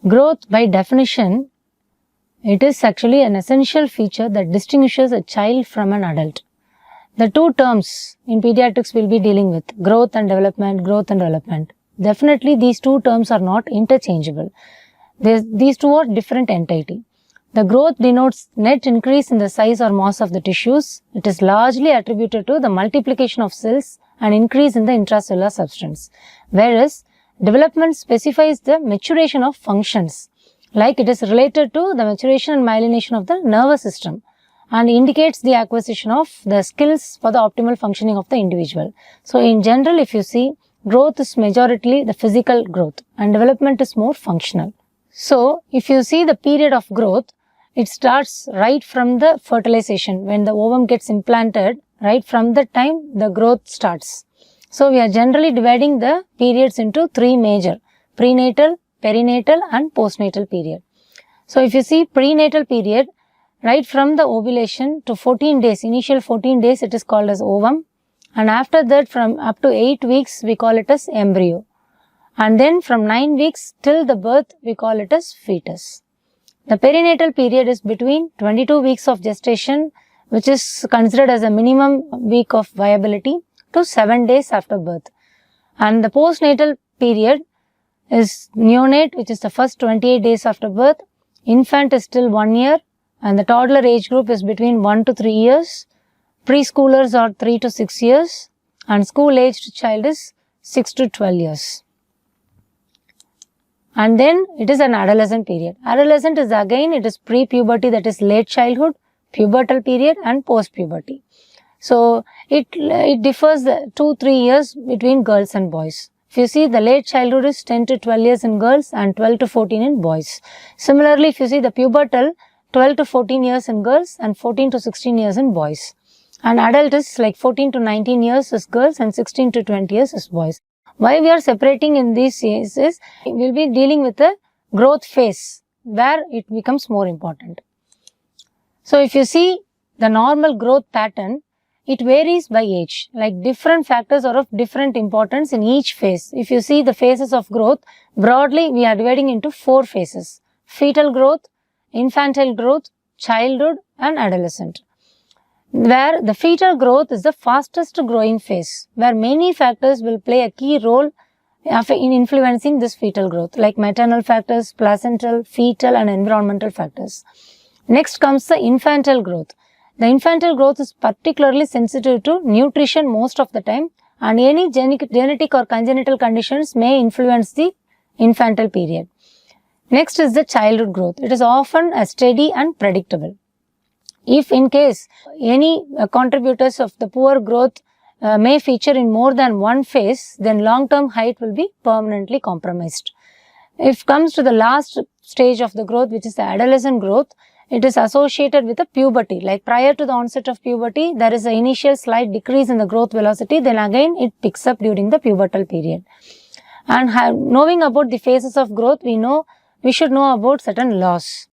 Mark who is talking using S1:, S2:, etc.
S1: Growth, by definition, it is actually an essential feature that distinguishes a child from an adult. The two terms in pediatrics we'll be dealing with, growth and development. Definitely these two terms are not interchangeable. These two are different entity. The growth denotes net increase in the size or mass of the tissues. It is largely attributed to the multiplication of cells and increase in the intracellular substance. Whereas development specifies the maturation of functions, like it is related to the maturation and myelination of the nervous system, and indicates the acquisition of the skills for the optimal functioning of the individual. So in general, if you see, growth is majority the physical growth and development is more functional. So if you see the period of growth, it starts right from the fertilization, when the ovum gets implanted, right from the time the growth starts. So we are generally dividing the periods into three major: prenatal, perinatal and postnatal period. So if you see prenatal period, right from the ovulation to 14 days, initial 14 days it is called as ovum, and after that from up to 8 weeks we call it as embryo, and then from 9 weeks till the birth we call it as fetus. The perinatal period is between 22 weeks of gestation, which is considered as a minimum week of viability, to 7 days after birth. And the postnatal period is neonate, which is the first 28 days after birth, infant is till 1 year, and the toddler age group is between 1 to 3 years, preschoolers are 3 to 6 years, and school-aged child is 6 to 12 years. And then it is an adolescent period. Adolescent is again, it is pre-puberty, that is late childhood, pubertal period and post-puberty. So it differs 2-3 years between girls and boys. If you see, the late childhood is 10 to 12 years in girls and 12 to 14 in boys. Similarly, if you see the pubertal, 12 to 14 years in girls and 14 to 16 years in boys. And adult is like 14 to 19 years is girls and 16 to 20 years is boys. Why we are separating in these cases, we will be dealing with the growth phase where it becomes more important. So if you see the normal growth pattern, it varies by age, like different factors are of different importance in each phase. If you see the phases of growth, broadly we are dividing into 4 phases: fetal growth, infantile growth, childhood and adolescent. Where the fetal growth is the fastest growing phase, where many factors will play a key role in influencing this fetal growth, like maternal factors, placental, fetal and environmental factors. Next comes the infantile growth. The infantile growth is particularly sensitive to nutrition most of the time, and any genetic or congenital conditions may influence the infantile period. Next is the childhood growth. It is often steady and predictable. If in case any contributors of the poor growth may feature in more than one phase, then long-term height will be permanently compromised. If comes to the last stage of the growth, which is the adolescent growth, it is associated with the puberty. Like prior to the onset of puberty, there is an initial slight decrease in the growth velocity, then again it picks up during the pubertal period. And knowing about the phases of growth, we should know about certain laws.